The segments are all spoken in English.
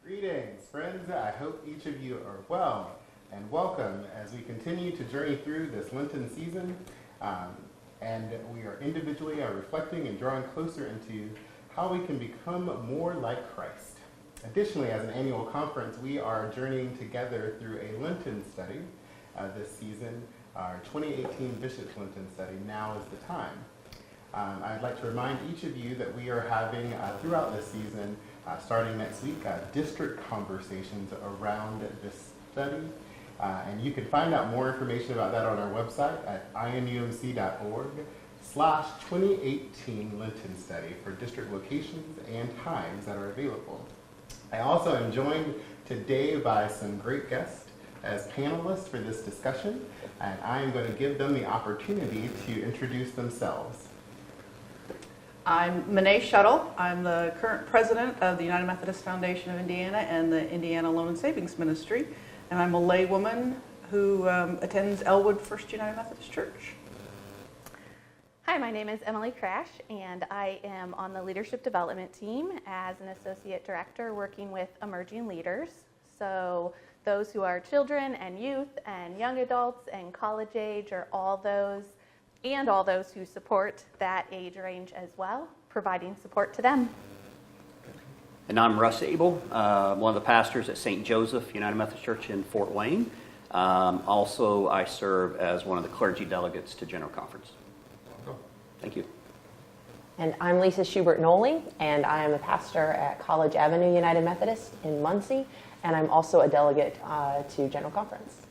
Greetings, friends. I hope each of you are well, and welcome as we continue to journey through this Lenten season. And we are individually reflecting and drawing closer into how we can become more like Christ. Additionally, as an annual conference, we are journeying together through a Lenten study this season, our 2018 Bishop's Lenten study, Now is the Time. I'd like to remind each of you that we are having, throughout this season, starting next week, district conversations around this study. And you can find out more information about that on our website at inumc.org/2018 Lenten Study for district locations and times that are available. I also am joined today by some great guests as panelists for this discussion, and I am going to give them the opportunity to introduce themselves. I'm Manae Shuttle. I'm the current president of the United Methodist Foundation of Indiana and the Indiana Loan and Savings Ministry, and I'm a laywoman who attends Elwood First United Methodist Church. Hi, my name is Emily Crash, and I am on the leadership development team as an associate director working with emerging leaders. So those who are children and youth and young adults and college age are all those who support that age range as well, providing support to them. And I'm Russ Abel, one of the pastors at St. Joseph United Methodist Church in Fort Wayne. Also, I serve as one of the clergy delegates to General Conference. Thank you. And I'm Lisa Schubert-Noley, and I am a pastor at College Avenue United Methodist in Muncie, and I'm also a delegate to General Conference.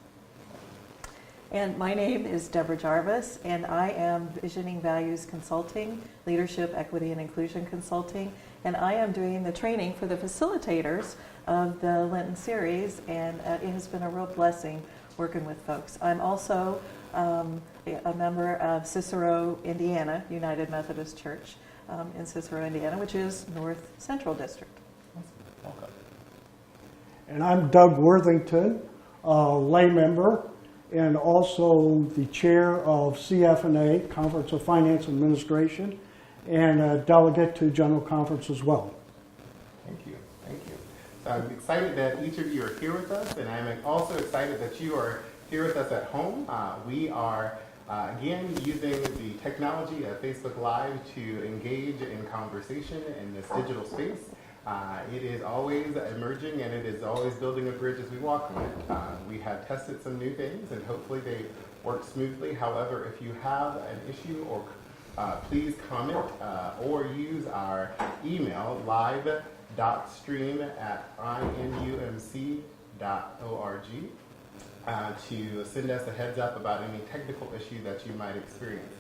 And my name is Deborah Jarvis, and I am Visioning Values Consulting, Leadership, Equity, and Inclusion Consulting, and I am doing the training for the facilitators of the Lenten series, and it has been a real blessing working with folks. I'm also a member of Cicero, Indiana, United Methodist Church in Cicero, Indiana, which is North Central District. Welcome. And I'm Doug Worthington, a lay member, and also the chair of CF&A, Conference of Finance and Administration, and a delegate to General Conference as well. Thank you. Thank you. So I'm excited that each of you are here with us, and I'm also excited that you are here with us at home. We are, again, using the technology of Facebook Live to engage in conversation in this digital space. It is always emerging, and it is always building a bridge as we walk on it. We have tested some new things, and hopefully they work smoothly. However, if you have an issue, or please comment or use our email, live.stream@inumc.org, to send us a heads up about any technical issue that you might experience.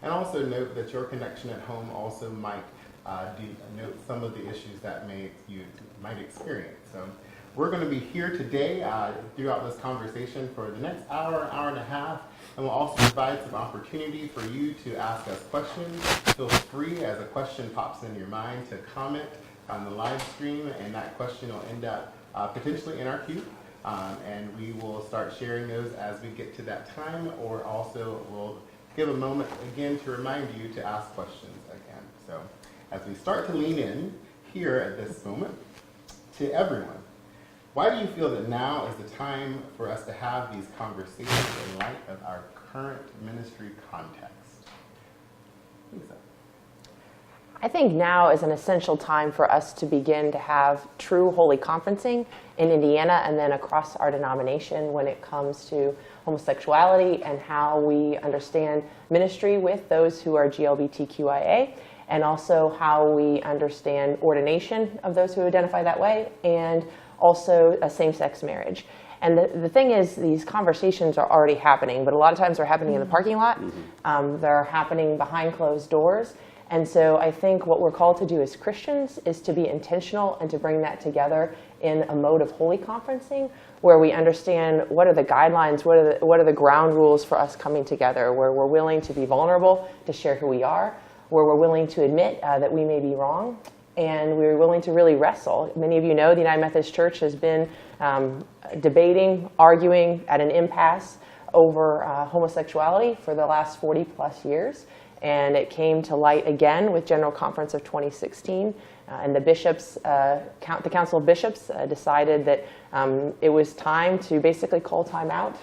And also note that your connection at home also might note some of the issues that you might experience. So we're going to be here today throughout this conversation for the next hour and a half, and we'll also provide some opportunity for you to ask us questions. Feel free, as a question pops in your mind, to comment on the live stream, and that question will end up potentially in our queue, and we will start sharing those as we get to that time, or also we'll give a moment again to remind you to ask questions again. So as we start to lean in here at this moment, to everyone, why do you feel that now is the time for us to have these conversations in light of our current ministry context? Lisa. I think now is an essential time for us to begin to have true holy conferencing in Indiana and then across our denomination when it comes to homosexuality and how we understand ministry with those who are GLBTQIA, and also how we understand ordination of those who identify that way, and also a same-sex marriage. And the thing is, these conversations are already happening, but a lot of times they're happening in the parking lot. They're happening behind closed doors. And so I think what we're called to do as Christians is to be intentional and to bring that together in a mode of holy conferencing, where we understand what are the guidelines, what are the ground rules for us coming together, where we're willing to be vulnerable, to share who we are, where we're willing to admit that we may be wrong, and we're willing to really wrestle. Many of you know the United Methodist Church has been debating, arguing at an impasse over homosexuality for the last 40 plus years. And it came to light again with General Conference of 2016 And the bishops, the Council of Bishops decided that it was time to basically call time out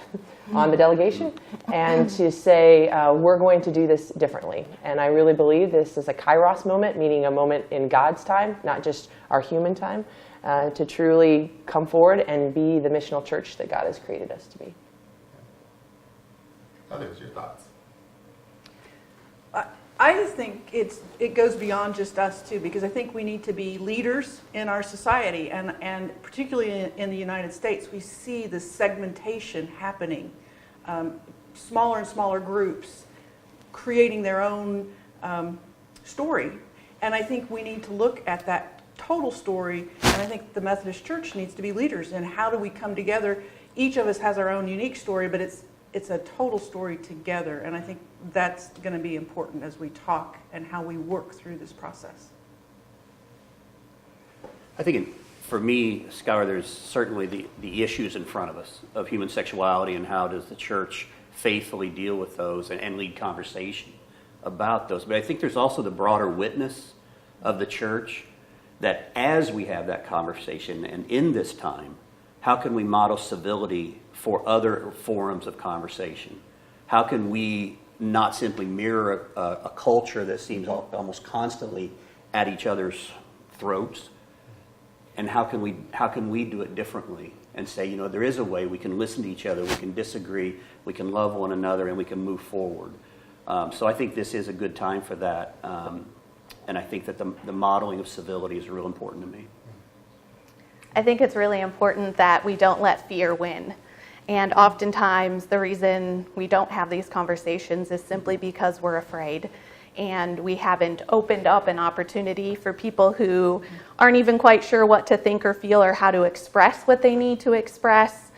on the delegation and to say, we're going to do this differently. And I really believe this is a kairos moment, meaning a moment in God's time, not just our human time, to truly come forward and be the missional church that God has created us to be. Others, your thoughts? I just think it goes beyond just us too, because I think we need to be leaders in our society, and particularly in the United States, we see this segmentation happening. Smaller and smaller groups creating their own story, and I think we need to look at that total story, and I think the Methodist Church needs to be leaders in how do we come together. Each of us has our own unique story, but it's a total story together, and I think that's going to be important as we talk and how we work through this process. I think for me, Skylar, there's certainly the issues in front of us of human sexuality and how does the church faithfully deal with those and lead conversation about those. But I think there's also the broader witness of the church that as we have that conversation and in this time, how can we model civility for other forums of conversation? How can we not simply mirror a culture that seems almost constantly at each other's throats? And how can we do it differently and say, there is a way we can listen to each other, we can disagree, we can love one another, and we can move forward. So I think this is a good time for that. And I think that the modeling of civility is real important to me. I think it's really important that we don't let fear win. And oftentimes the reason we don't have these conversations is simply because we're afraid. And we haven't opened up an opportunity for people who aren't even quite sure what to think or feel or how to express what they need to express,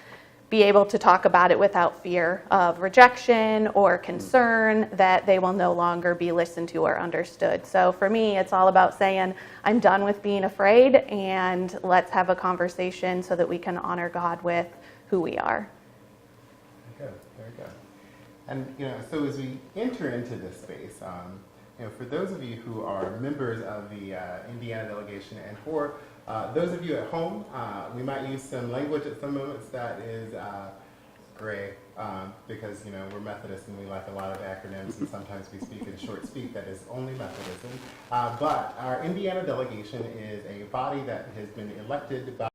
be able to talk about it without fear of rejection or concern that they will no longer be listened to or understood. So for me, it's all about saying, I'm done with being afraid, and let's have a conversation so that we can honor God with who we are. Very good, very good. And so as we enter into this space, for those of you who are members of the Indiana delegation, and for those of you at home, we might use some language at some moments that is gray, because we're Methodists and we like a lot of acronyms, and sometimes we speak in short speak that is only Methodism. But our Indiana delegation is a body that has been elected by